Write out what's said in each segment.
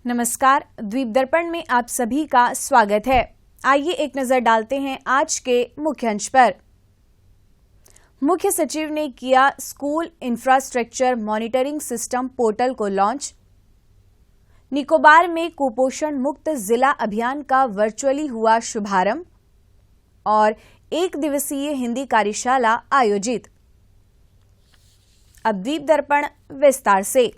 नमस्कार, द्वीप दर्पण में आप सभी का स्वागत है। आइए एक नजर डालते हैं आज के मुख्य अंश पर। मुख्य सचिव ने किया school infrastructure monitoring system portal को लॉन्च। निकोबार में कुपोषण मुक्त जिला अभियान का वर्चुअली हुआ शुभारंभ और एक दिवसीय हिंदी कार्यशाला आयोजित। अब द्वीप दर्पण विस्तार से।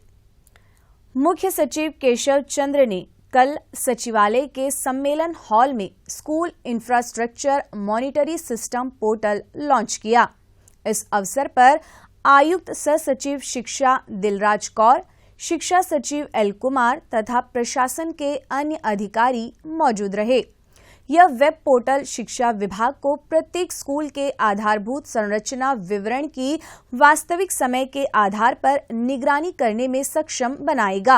मुख्य सचिव केशव चंद्र ने कल सचिवालय के सम्मेलन हॉल में school infrastructure monetary system portal launch किया। इस अवसर पर आयुक्त सह सचिव शिक्षा दिलराज कौर, शिक्षा सचिव एल कुमार तथा प्रशासन के अन्य अधिकारी मौजूद रहे। यह वेब पोर्टल शिक्षा विभाग को प्रत्येक स्कूल के आधारभूत संरचना विवरण की वास्तविक समय के आधार पर निगरानी करने में सक्षम बनाएगा।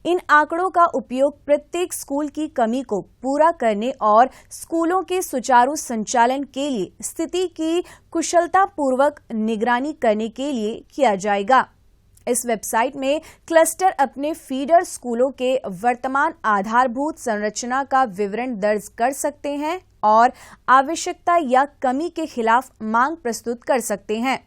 इन आंकड़ों का उपयोग प्रत्येक स्कूल की कमी को पूरा करने और स्कूलों के सुचारू संचालन के लिए स्थिति की कुशलतापूर्वक निगरानी करने के लिए किया जाएगा। इस वेबसाइट में क्लस्टर अपने फीडर स्कूलों के वर्तमान आधारभूत संरचना का विवरण दर्ज कर सकते हैं और आवश्यकता या कमी के खिलाफ मांग प्रस्तुत कर सकते हैं।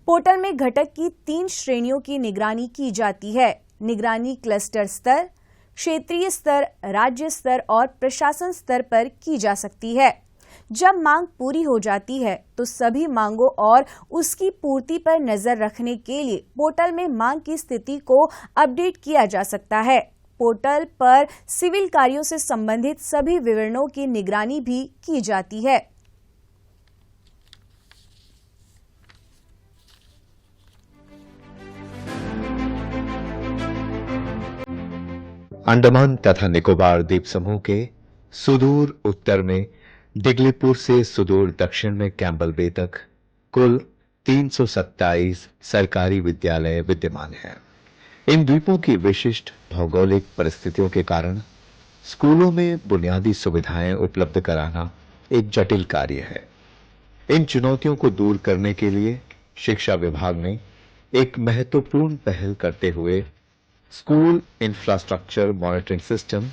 पोर्टल में घटक की 3 श्रेणियों की निगरानी की जाती है। निगरानी क्लस्टर स्तर, क्षेत्रीय स्तर, राज्य स्तर और प्रशासन स्तर पर की जा सकती है। जब मांग पूरी हो जाती है तो सभी मांगों और उसकी पूर्ति पर नजर रखने के लिए पोर्टल में मांग की स्थिति को अपडेट किया जा सकता है। पोर्टल पर सिविल कार्यों से संबंधित सभी विवरणों की निगरानी भी की जाती है। अंडमान तथा निकोबार द्वीप समूह के सुदूर उत्तर में डिगलीपुर से सुदूर दक्षिण में कैंबल बे तक कुल 327 सरकारी विद्यालय विद्यमान हैं। इन द्वीपों की विशिष्ट भौगोलिक परिस्थितियों के कारण स्कूलों में बुनियादी सुविधाएं उपलब्ध कराना एक जटिल कार्य है। इन चुनौतियों को दूर करने के लिए शिक्षा विभाग ने एक महत्वपूर्ण पहल करते हुए school infrastructure monitoring system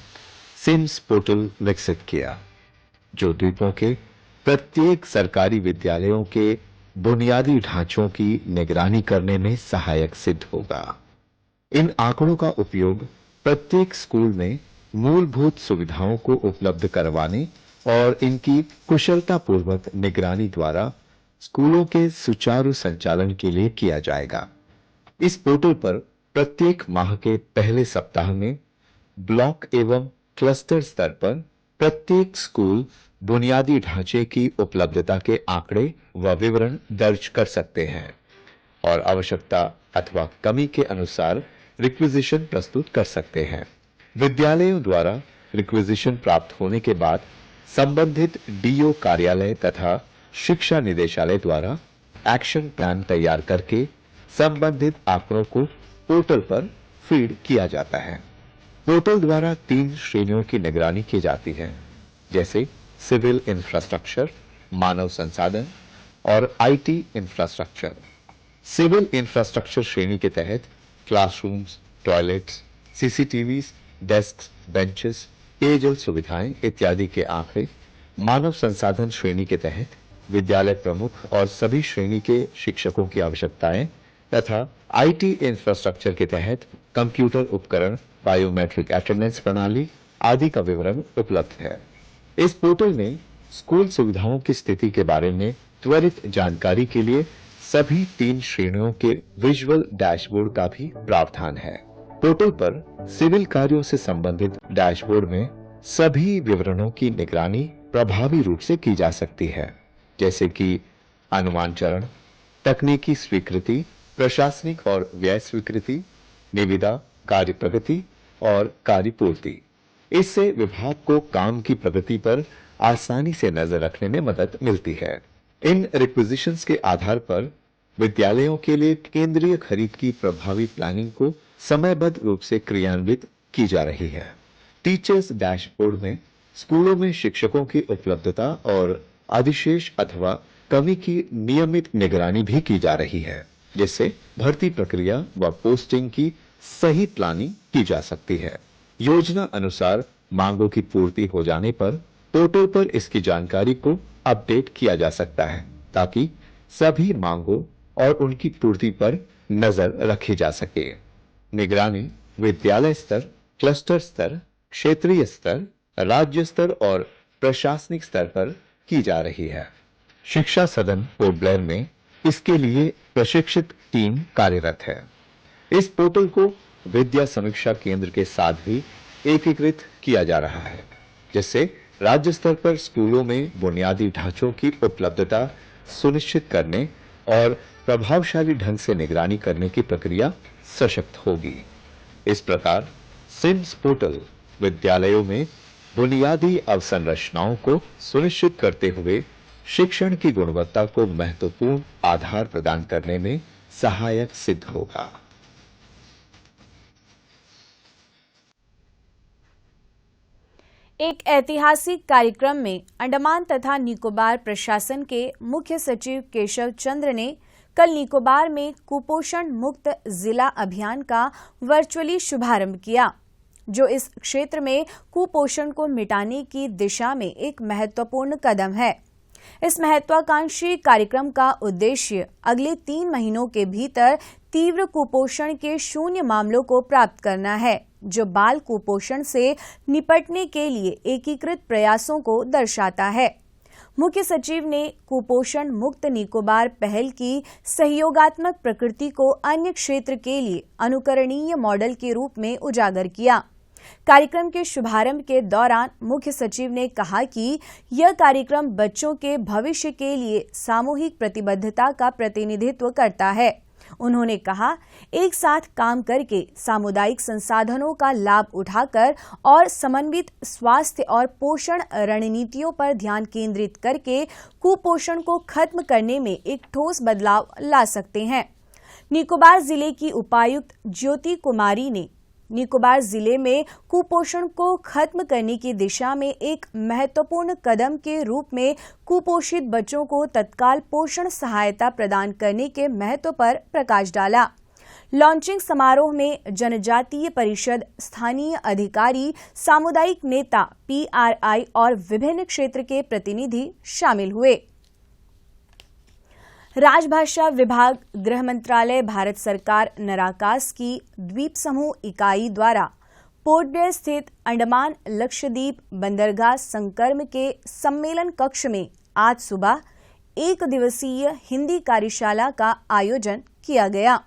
SIMS portal विकसित किया, जो द्वीपों के प्रत्येक सरकारी विद्यालयों के बुनियादी ढांचों की निगरानी करने में सहायक सिद्ध होगा। इन आंकड़ों का उपयोग प्रत्येक स्कूल में मूलभूत सुविधाओं को उपलब्ध करवाने और इनकी कुशलतापूर्वक निगरानी द्वारा स्कूलों के सुचारू संचालन के लिए किया जाएगा। इस पोर्टल पर प्रत्येक माह के पहले सप्ताह में ब्लॉक एवं क्लस्टर स्तर पर प्रत्येक स्कूल बुनियादी ढांचे की उपलब्धता के आंकड़े व विवरण दर्ज कर सकते हैं और आवश्यकता अथवा कमी के अनुसार रिक्विजिशन प्रस्तुत कर सकते हैं। विद्यालयों द्वारा रिक्विजिशन प्राप्त होने के बाद संबंधित डीओ कार्यालय तथा शिक्षा निदेशालय द्वारा एक्शन प्लान तैयार करके संबंधित आंकड़ों को पोर्टल पर फीड किया जाता है। पोर्टल द्वारा 3 श्रेणियों की निगरानी की जाती है, जैसे सिविल इंफ्रास्ट्रक्चर, मानव संसाधन और आईटी इंफ्रास्ट्रक्चर। सिविल इंफ्रास्ट्रक्चर श्रेणी के तहत classrooms, toilets, CCTVs, desk, benches, पेयजल सुविधाएं इत्यादि के आंकड़े। मानव संसाधन श्रेणी के तहत विद्यालय प्रमुख और सभी श्रेणी के शिक्षकों की आवश्यकताएं तथा आईटी इंफ्रास्ट्रक्चर के तहत कंप्यूटर उपकरण, बायोमेट्रिक अटेंडेंस प्रणाली आदि का विवरण उपलब्ध है। इस पोर्टल में स्कूल सुविधाओं की स्थिति के बारे में त्वरित जानकारी के लिए सभी 3 श्रेणियों के विजुअल डैशबोर्ड का भी प्रावधान है। पोर्टल पर सिविल कार्यों से संबंधित डैशबोर्ड में सभी विवरणों की निगरानी प्रभावी रूप से की जा सकती है, जैसे कि अनुमान चरण, तकनीकी स्वीकृति, प्रशासनिक और व्यय स्वीकृति, निविदा, कार्य प्रगति और कार्य पूर्ति। इससे विभाग को काम की प्रगति पर आसानी से नजर रखने में मदद मिलती है। इन रिक्विजिशंस के आधार पर विद्यालयों के लिए केंद्रीय खरीद की प्रभावी प्लानिंग को समयबद्ध रूप से क्रियान्वित की जा रही है। टीचर्स डैशबोर्ड में स्कूलों में शिक्षकों की उपलब्धता और अधिशेष अथवा कमी की नियमित निगरानी भी की जा रही है, जिससे भर्ती प्रक्रिया व पोस्टिंग की सही प्लानिंग की जा सकती है। योजना अनुसार मांगों की पूर्ति हो जाने पर पोर्टल पर इसकी जानकारी को अपडेट किया जा सकता है ताकि सभी मांगों और उनकी पूर्ति पर नजर रखी जा सके। निगरानी विद्यालय स्तर, क्लस्टर स्तर, क्षेत्रीय स्तर, राज्य स्तर और प्रशासनिक स्तर पर की जा रही है। शिक्षा सदन पोर्ट ब्लेयर में इसके लिए प्रशिक्षित टीम कार्यरत है। इस पोर्टल को विद्या समीक्षा केंद्र के साथ भी एकीकृत किया जा रहा है, जिससे राज्य स्तर पर स्कूलों में बुनियादी ढांचों की उपलब्धता सुनिश्चित करने और प्रभावशाली ढंग से निगरानी करने की प्रक्रिया सशक्त होगी। इस प्रकार सिम्स पोर्टल विद्यालयों में बुनियादी अवसंरचनाओं को सुनिश्चित करते हुए शिक्षण की गुणवत्ता को महत्वपूर्ण आधार प्रदान करने में सहायक सिद्ध होगा। एक ऐतिहासिक कार्यक्रम में अंडमान तथा निकोबार प्रशासन के मुख्य सचिव केशव चंद्र ने कल निकोबार में कुपोषण मुक्त जिला अभियान का वर्चुअली शुभारंभ किया, जो इस क्षेत्र में कुपोषण को मिटाने की दिशा में एक महत्वपूर्ण कदम है। इस महत्वाकांक्षी कार्यक्रम का उद्देश्य अगले 3 महीनों के भीतर तीव्र कुपोषण के 0 मामलों को प्राप्त करना है, जो बाल कुपोषण से निपटने के लिए एकीकृत प्रयासों को दर्शाता है। मुख्य सचिव ने कुपोषण मुक्त निकोबार पहल की सहयोगात्मक प्रकृति को अन्य क्षेत्र के लिए अनुकरणीय मॉडल के रूप में उजागर किया। कार्यक्रम के शुभारंभ के दौरान मुख्य सचिव ने कहा कि यह कार्यक्रम बच्चों के भविष्य के लिए सामूहिक प्रतिबद्धता का प्रतिनिधित्व करता है। उन्होंने कहा, एक साथ काम करके सामुदायिक संसाधनों का लाभ उठाकर और समन्वित स्वास्थ्य और पोषण रणनीतियों पर ध्यान केंद्रित करके कुपोषण को खत्म करने में एक ठोस बदलाव ला सकते हैं। निकोबार जिले की उपायुक्त ज्योति कुमारी ने निकोबार जिले में कुपोषण को खत्म करने की दिशा में एक महत्वपूर्ण कदम के रूप में कुपोषित बच्चों को तत्काल पोषण सहायता प्रदान करने के महत्व पर प्रकाश डाला। लॉन्चिंग समारोह में जनजातीय परिषद, स्थानीय अधिकारी, सामुदायिक नेता, PRI और विभिन्न क्षेत्र के प्रतिनिधि शामिल हुए। राजभाषा विभाग, गृह मंत्रालय, भारत सरकार, नराकास की द्वीप समूह इकाई द्वारा पोर्ट ब्लेयर स्थित अंडमान लक्षद्वीप बंदरगाह संकर्म के सम्मेलन कक्ष में आज सुबह 1 दिवसीय हिंदी कार्यशाला का आयोजन किया गया।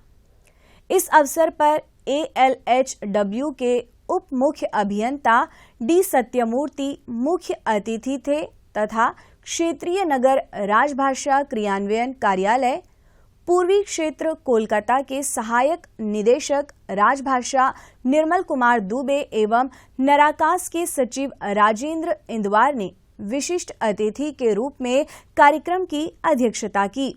इस अवसर पर ALHW के उप मुख्य अभियंता D सत्यमूर्ति मुख्य अतिथि थे तथा क्षेत्रीय नगर राजभाषा क्रियान्वयन कार्यालय, पूर्वी क्षेत्र कोलकाता के सहायक निदेशक राजभाषा निर्मल कुमार दुबे एवं नराकास के सचिव राजेंद्र इंदवार ने विशिष्ट अतिथि के रूप में कार्यक्रम की अध्यक्षता की।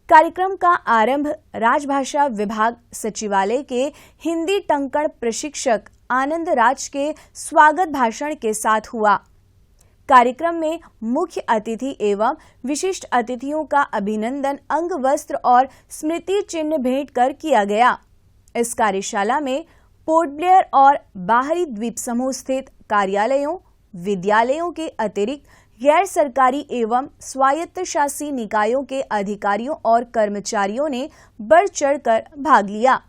कार्यक्रम का आरंभ राजभाषा विभाग सचिवालय के हिंदी टंकण प्रशिक्षक आनंद राज के स्वागत भाषण के साथ हुआ। कार्यक्रम में मुख्य अतिथि एवं विशिष्ट अतिथियों का अभिनंदन अंग वस्त्र और स्मृति चिन्ह भेंट कर किया गया। इस कार्यशाला में पोर्ट ब्लेयर और बाहरी द्वीप समूह स्थित कार्यालयों, विद्यालयों के अतिरिक्त गैर सरकारी एवं स्वायत्तशासी निकायों के अधिकारियों और कर्मचारियों ने बढ़ चढ़कर भाग लिया।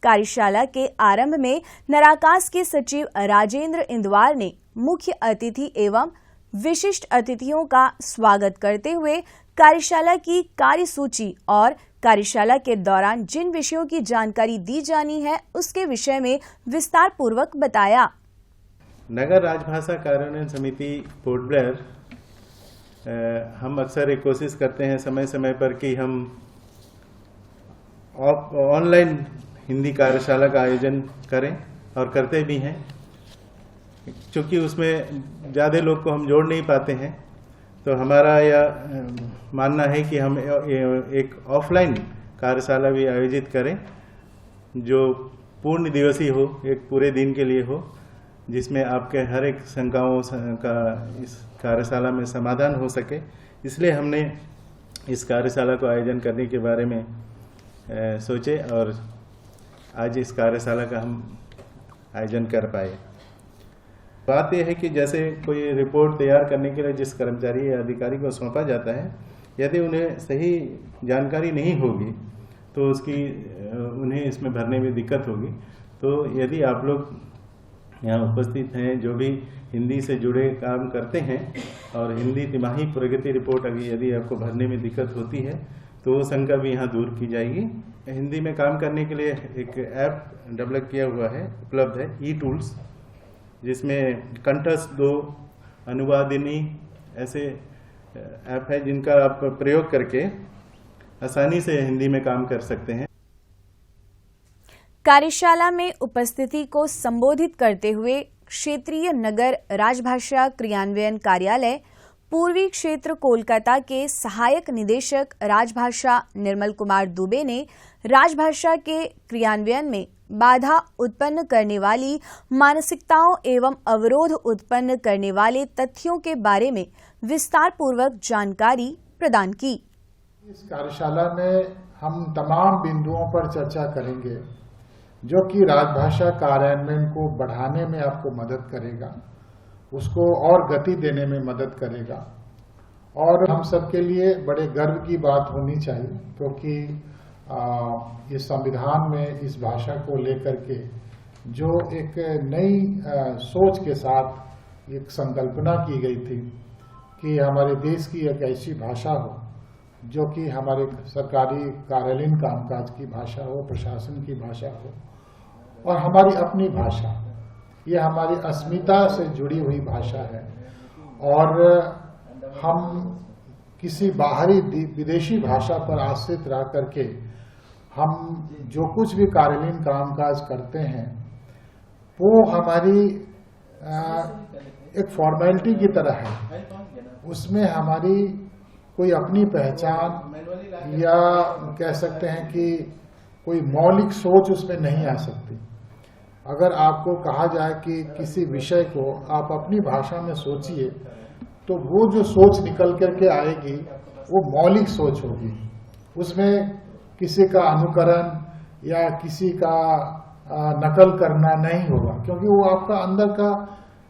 कार्यशाला के आरंभ में नराकास के सचिव राजेंद्र इंदवार ने मुख्य अतिथि एवं विशिष्ट अतिथियों का स्वागत करते हुए कार्यशाला की कार्यसूची और कार्यशाला के दौरान जिन विषयों की जानकारी दी जानी है उसके विषय में विस्तार पूर्वक बताया। नगर राजभाषा कार्यान्वयन समिति पोर्ट ब्लेयर, हम अक्सर एक कोशिश करते हैं समय समय पर कि हम ऑनलाइन हिंदी कार्यशाला का आयोजन करें और करते भी हैं। क्योंकि उसमें ज़्यादा लोग को हम जोड़ नहीं पाते हैं, तो हमारा यह मानना है कि हम एक ऑफलाइन कार्यशाला भी आयोजित करें जो पूर्ण दिवसीय हो, एक पूरे दिन के लिए हो, जिसमें आपके हर एक शंकाओं का इस कार्यशाला में समाधान हो सके। इसलिए हमने इस कार्यशाला को आयोजन करने के बारे में सोचे और आज इस कार्यशाला का हम आयोजन कर पाए। बात यह है कि जैसे कोई रिपोर्ट तैयार करने के लिए जिस कर्मचारी या अधिकारी को सौंपा जाता है, यदि उन्हें सही जानकारी नहीं होगी तो उन्हें इसमें भरने में दिक्कत होगी। तो यदि आप लोग यहाँ उपस्थित हैं जो भी हिंदी से जुड़े काम करते हैं और हिंदी तिमाही प्रगति रिपोर्ट यदि आपको भरने में दिक्कत होती है तो वो शंका भी यहाँ दूर की जाएगी। हिंदी में काम करने के लिए एक ऐप डेवलप किया हुआ है, उपलब्ध है, ई-टूल्स, जिसमें कंठस्थ 2, अनुवादिनी ऐसे ऐप है जिनका आप प्रयोग करके आसानी से हिंदी में काम कर सकते हैं। कार्यशाला में उपस्थिति को संबोधित करते हुए क्षेत्रीय नगर राजभाषा क्रियान्वयन कार्यालय पूर्वी क्षेत्र कोलकाता के सहायक निदेशक राजभाषा निर्मल कुमार दुबे ने राजभाषा के क्रियान्वयन में बाधा उत्पन्न करने वाली मानसिकताओं एवं अवरोध उत्पन्न करने वाले तथ्यों के बारे में विस्तार पूर्वक जानकारी प्रदान की। इस कार्यशाला में हम तमाम बिंदुओं पर चर्चा करेंगे जो कि राजभाषा कार्यान्वयन को बढ़ाने में आपको मदद करेगा, उसको और गति देने में मदद करेगा और हम सबके लिए बड़े गर्व की बात होनी चाहिए, क्योंकि इस संविधान में इस भाषा को लेकर के जो एक नई सोच के साथ एक संकल्पना की गई थी कि हमारे देश की एक ऐसी भाषा हो जो कि हमारे सरकारी कार्यालयीन कामकाज की भाषा हो, प्रशासन की भाषा हो और हमारी अपनी भाषा, ये हमारी अस्मिता से जुड़ी हुई भाषा है। और हम किसी बाहरी विदेशी भाषा पर आश्रित रह करके हम जो कुछ भी कार्यालयीन कामकाज करते हैं वो हमारी एक फॉर्मेलिटी की तरह है, उसमें हमारी कोई अपनी पहचान या कह सकते हैं कि कोई मौलिक सोच उसमें नहीं आ सकती। अगर आपको कहा जाए कि किसी विषय को आप अपनी भाषा में सोचिए तो वो जो सोच निकल करके आएगी वो मौलिक सोच होगी, उसमें किसी का अनुकरण या किसी का नकल करना नहीं होगा, क्योंकि वो आपका अंदर का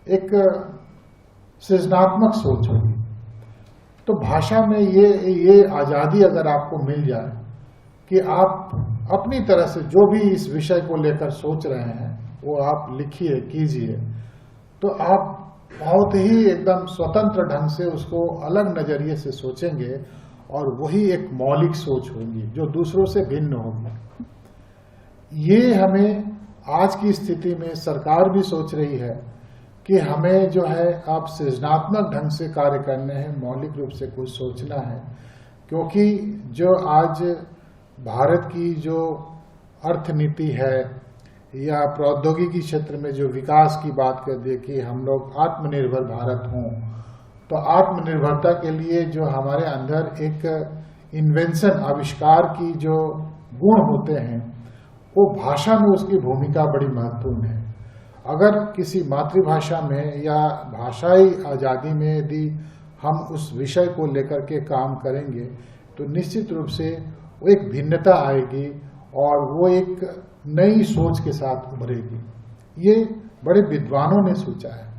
एक सृजनात्मक सोच होगी। तो भाषा में ये आज़ादी अगर आपको मिल जाए कि आप अपनी तरह से जो भी इस विषय को लेकर सोच रहे हैं वो आप लिखिए, कीजिए, तो आप बहुत ही एकदम स्वतंत्र ढंग से उसको अलग नजरिए से सोचेंगे और वही एक मौलिक सोच होगी जो दूसरों से भिन्न होगी। ये हमें आज की स्थिति में सरकार भी सोच रही है कि हमें जो है अब सृजनात्मक ढंग से कार्य करने हैं, मौलिक रूप से कुछ सोचना है, क्योंकि जो आज भारत की जो अर्थनीति है या प्रौद्योगिकी क्षेत्र में जो विकास की बात कर दे कि हम लोग आत्मनिर्भर भारत हों, तो आत्मनिर्भरता के लिए जो हमारे अंदर एक इन्वेंशन आविष्कार की जो गुण होते हैं वो भाषा में उसकी भूमिका बड़ी महत्वपूर्ण है। अगर किसी मातृभाषा में या भाषाई आज़ादी में यदि हम उस विषय को लेकर के काम करेंगे तो निश्चित रूप से वो एक भिन्नता आएगी और वो एक नई सोच के साथ उभरेगी। ये बड़े विद्वानों ने सोचा है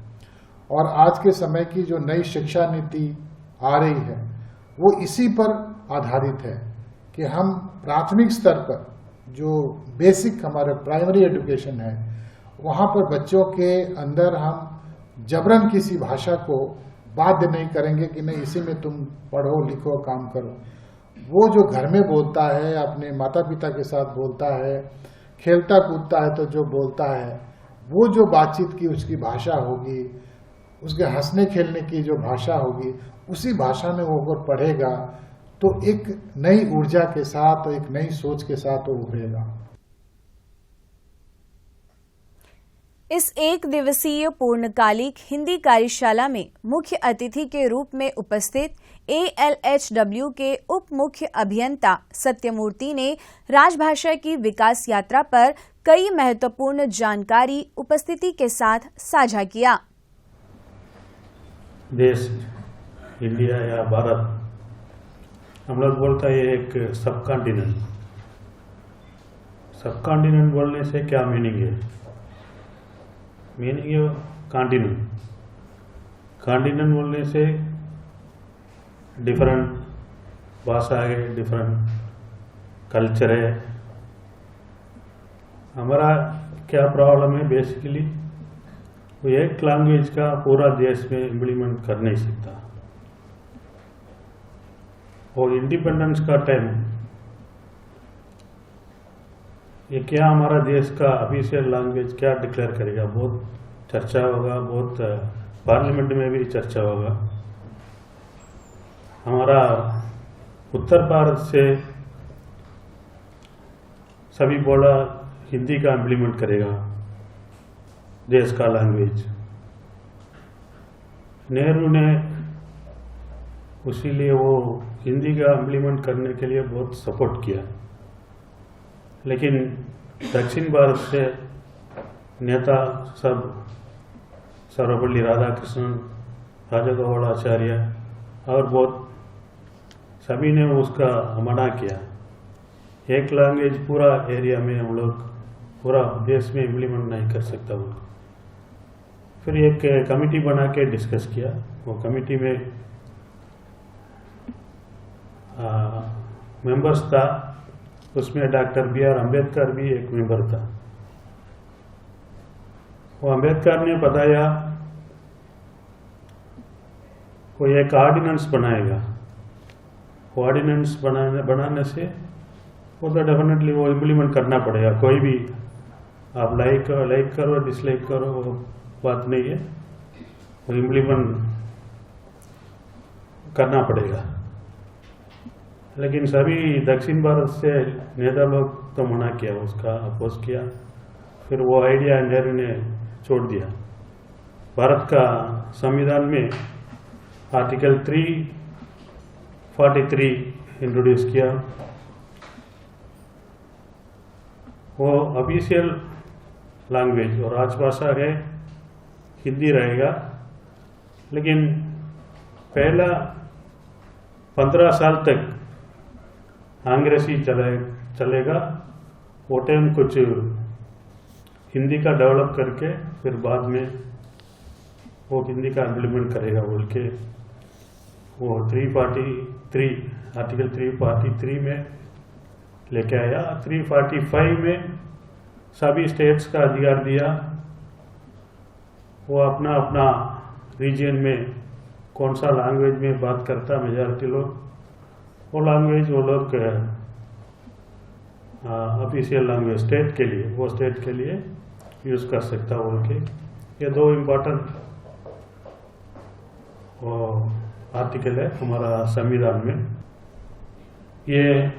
और आज के समय की जो नई शिक्षा नीति आ रही है वो इसी पर आधारित है कि हम प्राथमिक स्तर पर जो बेसिक हमारा प्राइमरी एजुकेशन है वहाँ पर बच्चों के अंदर हम जबरन किसी भाषा को बाध्य नहीं करेंगे कि नहीं इसी में तुम पढ़ो, लिखो, काम करो। वो जो घर में बोलता है, अपने माता पिता के साथ बोलता है, खेलता कूदता है तो जो बोलता है वो जो बातचीत की उसकी भाषा होगी, उसके हंसने खेलने की जो भाषा होगी, उसी भाषा में वो अगर पढ़ेगा तो एक नई ऊर्जा के साथ, एक नई सोच के साथ वो उभरेगा। इस एक दिवसीय पूर्णकालिक हिंदी कार्यशाला में मुख्य अतिथि के रूप में उपस्थित ALHW के उप मुख्य अभियंता सत्यमूर्ति ने राजभाषा की विकास यात्रा पर कई महत्वपूर्ण जानकारी उपस्थिति के साथ साझा किया। देश इंडिया या भारत, हम लोग बोलता है एक सब कॉन्टिनेंट बोलने से क्या मीनिंग है? Meaning continent. कॉन्टिनेंट बोलने से डिफरेंट भाषा है, डिफरेंट कल्चर है। हमारा क्या प्रॉब्लम है, बेसिकली वो एक लैंग्वेज का पूरा देश में इम्प्लीमेंट कर नहीं सकता। और इंडिपेंडेंस का टाइम ये क्या हमारा देश का ऑफिशियल लैंग्वेज क्या डिक्लेयर करेगा, बहुत चर्चा होगा, बहुत पार्लियामेंट में भी चर्चा होगा। हमारा उत्तर भारत से सभी बोला हिंदी का इम्प्लीमेंट करेगा देश का लैंग्वेज। नेहरू ने उसीलिए वो हिंदी का इम्प्लीमेंट करने के लिए बहुत सपोर्ट किया। लेकिन दक्षिण भारत से नेता सब सर्वपल्ली राधाकृष्णन, राजगोपालाचार्य और बहुत सभी ने उसका मना किया। एक लैंग्वेज पूरा एरिया में हम लोग पूरा देश में इम्प्लीमेंट नहीं कर सकता वो। फिर एक कमेटी बना के डिस्कस किया। वो कमेटी में मेंबर्स था, उसमें डॉक्टर B.R. अम्बेडकर भी एक मेंबर था। वो अम्बेडकर ने बताया वो एक ऑर्डिनेंस बनाएगा। वो ऑर्डिनेंस बनाने से वो तो डेफिनेटली वो इम्प्लीमेंट करना पड़ेगा। कोई भी आप लाइक करो डिसलाइक करो वो बात नहीं है, वो इम्प्लीमेंट करना पड़ेगा। लेकिन सभी दक्षिण भारत से नेता लोग तो मना किया, उसका अपोज किया। फिर वो आइडिया नेहरू ने छोड़ दिया। भारत का संविधान में आर्टिकल 343 इंट्रोड्यूस किया। वो ऑफिशियल लैंग्वेज और राजभाषा है हिंदी रहेगा। लेकिन पहला 15 साल तक अंग्रेजी चलेगा। वो टाइम कुछ हिंदी का डेवलप करके फिर बाद में वो हिंदी का इम्प्लीमेंट करेगा बोल के वो आर्टिकल 343 में लेके आया। 345 में सभी स्टेट्स का अधिकार दिया। वो अपना अपना रीजन में कौन सा लैंग्वेज में बात करता मेजॉरिटी लोग, वो लैंग्वेज वो लोग ऑफिशियल लैंग्वेज स्टेट के लिए यूज कर सकता बोल के ये दो इम्पोर्टेंट आर्टिकल है हमारा संविधान में। ये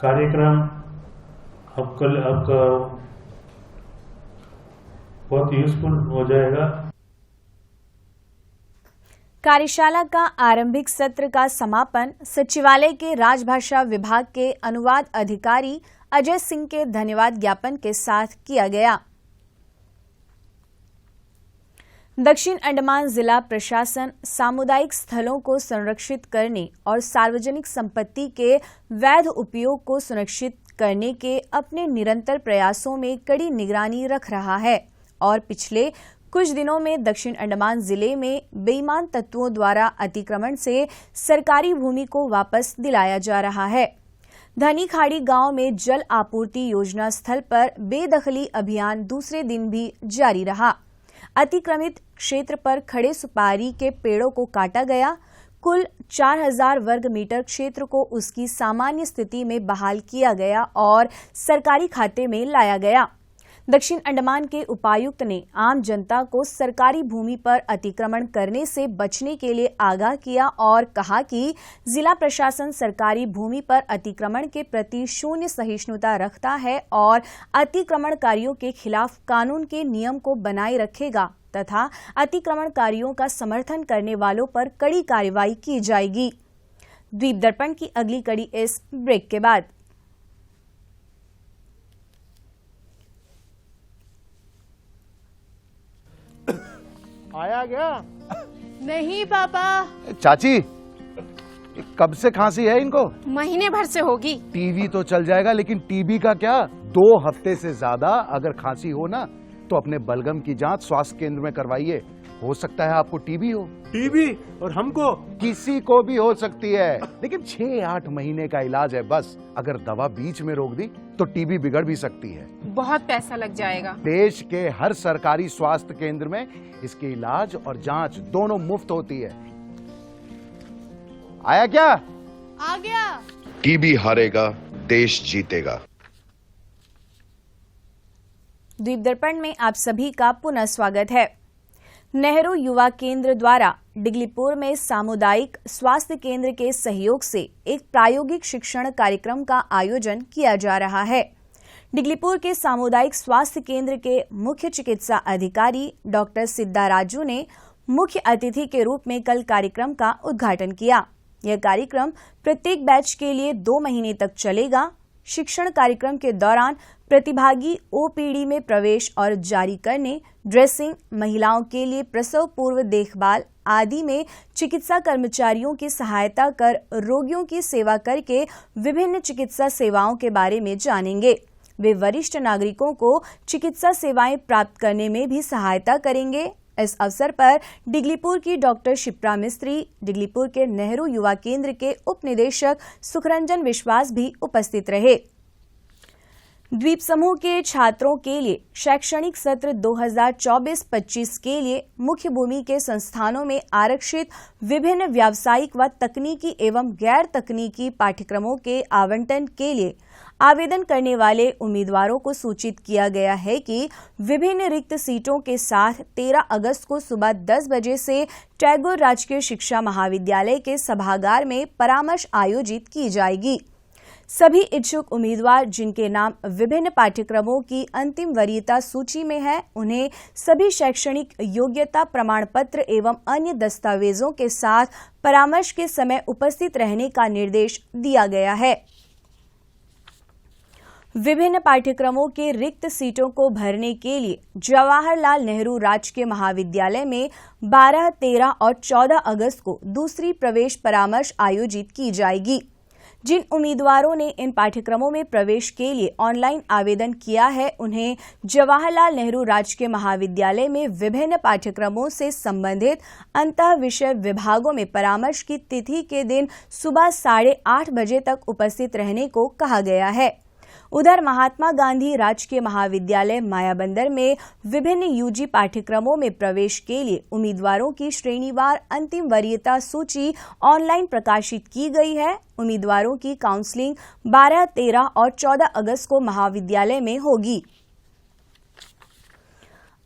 कार्यक्रम आपका बहुत यूजफुल हो जाएगा। कार्यशाला का आरंभिक सत्र का समापन सचिवालय के राजभाषा विभाग के अनुवाद अधिकारी अजय सिंह के धन्यवाद ज्ञापन के साथ किया गया। दक्षिण अंडमान जिला प्रशासन सामुदायिक स्थलों को संरक्षित करने और सार्वजनिक संपत्ति के वैध उपयोग को सुनिश्चित करने के अपने निरंतर प्रयासों में कड़ी निगरानी रख रहा है और पिछले कुछ दिनों में दक्षिण अंडमान जिले में बेईमान तत्वों द्वारा अतिक्रमण से सरकारी भूमि को वापस दिलाया जा रहा है। धनी खाड़ी गांव में जल आपूर्ति योजना स्थल पर बेदखली अभियान दूसरे दिन भी जारी रहा। अतिक्रमित क्षेत्र पर खड़े सुपारी के पेड़ों को काटा गया। कुल 4000 वर्ग मीटर क्षेत्र को उसकी सामान्य स्थिति में बहाल किया गया और सरकारी खाते में लाया गया। दक्षिण अंडमान के उपायुक्त ने आम जनता को सरकारी भूमि पर अतिक्रमण करने से बचने के लिए आगाह किया और कहा कि जिला प्रशासन सरकारी भूमि पर अतिक्रमण के प्रति शून्य सहिष्णुता रखता है और अतिक्रमणकारियों के खिलाफ कानून के नियम को बनाए रखेगा तथा अतिक्रमणकारियों का समर्थन करने वालों पर कड़ी कार्रवाई की जाएगी। द्वीप दर्पण की अगली कड़ी इस ब्रेक के बाद। आया गया? नहीं पापा। चाची, कब से खांसी है इनको? महीने भर से होगी। टीवी तो चल जाएगा लेकिन टीबी का क्या? 2 हफ्ते से ज्यादा अगर खांसी हो ना तो अपने बलगम की जांच स्वास्थ्य केंद्र में करवाइए। हो सकता है आपको टीबी हो। टीबी? और हमको? किसी को भी हो सकती है, लेकिन 6-8 महीने का इलाज है बस। अगर दवा बीच में रोक दी तो टीबी बिगड़ भी सकती है। बहुत पैसा लग जाएगा। देश के हर सरकारी स्वास्थ्य केंद्र में इसके इलाज और जांच दोनों मुफ्त होती है। आया क्या? आ गया। टीबी हारेगा, देश जीतेगा। द्वीप दर्पण में आप सभी का पुनः स्वागत है। नेहरू युवा केंद्र द्वारा डिगलीपुर में सामुदायिक स्वास्थ्य केंद्र के सहयोग से एक प्रायोगिक शिक्षण कार्यक्रम का आयोजन किया जा रहा है। डिगलीपुर के सामुदायिक स्वास्थ्य केंद्र के मुख्य चिकित्सा अधिकारी डॉक्टर सिद्धा राजू ने मुख्य अतिथि के रूप में कल कार्यक्रम का उद्घाटन किया। यह कार्यक्रम प्रत्येक बैच के लिए 2 महीने तक चलेगा। शिक्षण कार्यक्रम के दौरान प्रतिभागी ओपीडी में प्रवेश और जारी करने, ड्रेसिंग, महिलाओं के लिए प्रसव पूर्व देखभाल आदि में चिकित्सा कर्मचारियों की सहायता कर रोगियों की सेवा करके विभिन्न चिकित्सा सेवाओं के बारे में जानेंगे। वे वरिष्ठ नागरिकों को चिकित्सा सेवाएं प्राप्त करने में भी सहायता करेंगे। इस अवसर पर डिगलीपुर की डॉक्टर शिप्रा मिस्त्री, डिगलीपुर के नेहरू युवा केंद्र के उप निदेशक सुखरंजन विश्वास भी उपस्थित रहे। द्वीप समूह के छात्रों के लिए शैक्षणिक सत्र 2024-25 के लिए मुख्य भूमि के संस्थानों में आरक्षित विभिन्न व्यावसायिक व तकनीकी एवं गैर तकनीकी पाठ्यक्रमों के आवंटन के लिए आवेदन करने वाले उम्मीदवारों को सूचित किया गया है कि विभिन्न रिक्त सीटों के साथ 13 अगस्त को सुबह 10 बजे से टैगोर राजकीय शिक्षा महाविद्यालय के सभागार में परामर्श आयोजित की जाएगी। सभी इच्छुक उम्मीदवार जिनके नाम विभिन्न पाठ्यक्रमों की अंतिम वरीयता सूची में है, उन्हें सभी शैक्षणिक योग्यता प्रमाण पत्र एवं अन्य दस्तावेजों के साथ परामर्श के समय उपस्थित रहने का निर्देश दिया गया है। विभिन्न पाठ्यक्रमों के रिक्त सीटों को भरने के लिए जवाहरलाल नेहरू राजकीय महाविद्यालय में 12, 13 और 14 अगस्त को दूसरी प्रवेश परामर्श आयोजित की जाएगी। जिन उम्मीदवारों ने इन पाठ्यक्रमों में प्रवेश के लिए ऑनलाइन आवेदन किया है, उन्हें जवाहरलाल नेहरू राजकीय महाविद्यालय में विभिन्न पाठ्यक्रमों से संबंधित अंतः विषय विभागों में परामर्श की तिथि के दिन सुबह 8:30 बजे तक उपस्थित रहने को कहा गया है। उधर महात्मा गांधी राजकीय महाविद्यालय मायाबंदर में विभिन्न यूजी पाठ्यक्रमों में प्रवेश के लिए उम्मीदवारों की श्रेणीवार अंतिम वरीयता सूची ऑनलाइन प्रकाशित की गई है। उम्मीदवारों की काउंसलिंग 12, 13 और 14 अगस्त को महाविद्यालय में होगी।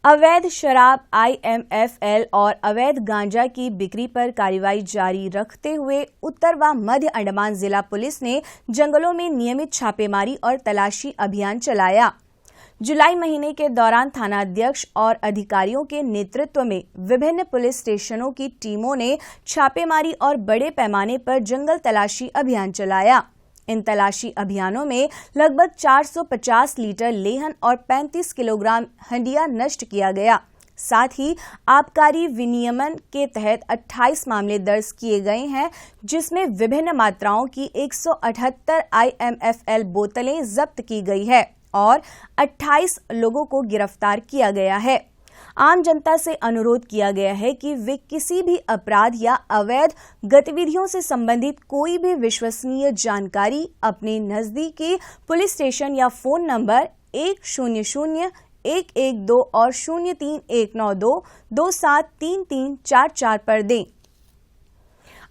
अवैध शराब, IMFL और अवैध गांजा की बिक्री पर कार्रवाई जारी रखते हुए उत्तर व मध्य अंडमान जिला पुलिस ने जंगलों में नियमित छापेमारी और तलाशी अभियान चलाया। जुलाई महीने के दौरान थानाध्यक्ष और अधिकारियों के नेतृत्व में विभिन्न पुलिस स्टेशनों की टीमों ने छापेमारी और बड़े पैमाने पर जंगल तलाशी अभियान चलाया। इन तलाशी अभियानों में लगभग 450 लीटर लेहन और 35 किलोग्राम हंडिया नष्ट किया गया। साथ ही आबकारी विनियमन के तहत 28 मामले दर्ज किए गए हैं, जिसमें विभिन्न मात्राओं की 178 IMFL बोतलें जब्त की गई है और 28 लोगों को गिरफ्तार किया गया है। आम जनता से अनुरोध किया गया है कि वे किसी भी अपराध या अवैध गतिविधियों से संबंधित कोई भी विश्वसनीय जानकारी अपने नजदीकी पुलिस स्टेशन या फोन नंबर 100-112 और 03192-273344 पर दें।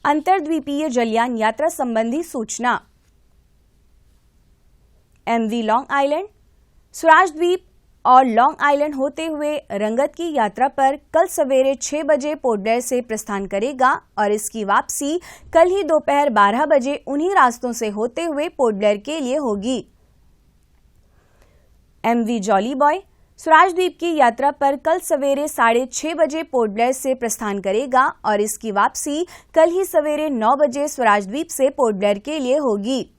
अंतर्द्वीपीय जलयान यात्रा संबंधी सूचना। MV लॉन्ग आइलैंड, स्वराज द्वीप और लॉन्ग आइलैंड होते हुए रंगत की यात्रा पर कल सवेरे 6 बजे पोर्ट ब्लेयर से प्रस्थान करेगा और इसकी वापसी कल ही दोपहर 12 बजे उन्हीं रास्तों से होते हुए पोर्ट ब्लेयर के लिए होगी। MV जॉली बॉय स्वराज द्वीप की यात्रा पर कल सवेरे 6:30 बजे पोर्ट ब्लेयर से प्रस्थान करेगा और इसकी वापसी कल ही सवेरे 9 बजे स्वराज द्वीप से पोर्ट ब्लेयर के लिए होगी।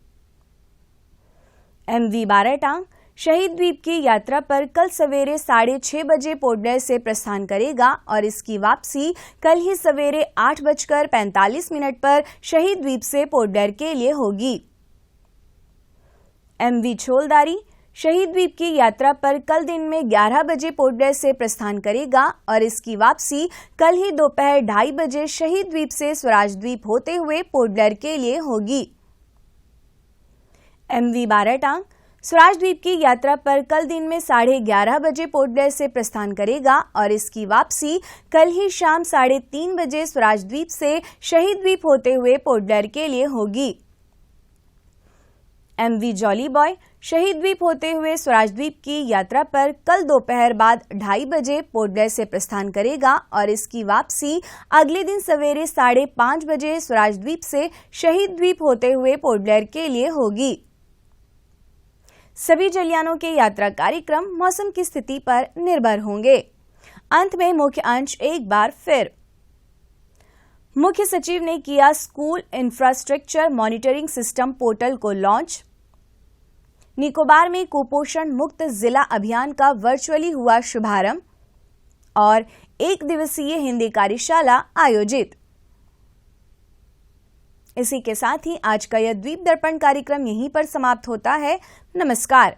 MV बाराटांग शहीद द्वीप की यात्रा पर कल सवेरे 6:30 बजे पोर्ट ब्लेयर से प्रस्थान करेगा और इसकी वापसी कल ही सवेरे 8:45 पर शहीद द्वीप से पोर्ट ब्लेयर के लिए होगी। MV छोलदारी शहीद द्वीप की यात्रा पर कल दिन में 11 बजे पोर्ट ब्लेयर से प्रस्थान करेगा और इसकी वापसी कल ही दोपहर 2:30 बजे शहीद द्वीप से स्वराज द्वीप होते हुए पोर्ट ब्लेयर के लिए होगी। MV बारहटांग स्वराज द्वीप की यात्रा पर कल दिन में 11:30 बजे पोर्ट ब्लेयर से प्रस्थान करेगा और इसकी वापसी कल ही शाम 3:30 बजे स्वराज द्वीप से शहीद द्वीप होते हुए पोर्ट ब्लेयर के लिए होगी। MV जॉली बॉय शहीद द्वीप होते हुए स्वराज द्वीप की यात्रा पर कल दोपहर बाद 2:30 बजे पोर्ट ब्लेयर से प्रस्थान करेगा और इसकी वापसी अगले दिन सवेरे 5:30 बजे स्वराज द्वीप से शहीद द्वीप होते हुए पोर्ट ब्लेयर के लिए होगी। सभी जलयानों के यात्रा कार्यक्रम मौसम की स्थिति पर निर्भर होंगे। अंत में मुख्य अंश एक बार फिर। मुख्य सचिव ने किया school infrastructure monitoring system portal को लॉन्च। निकोबार में कुपोषण मुक्त जिला अभियान का वर्चुअली हुआ शुभारंभ और 1 दिवसीय हिंदी कार्यशाला आयोजित। इसी के साथ ही आज का यह द्वीप दर्पण कार्यक्रम यहीं पर समाप्त होता है। नमस्कार।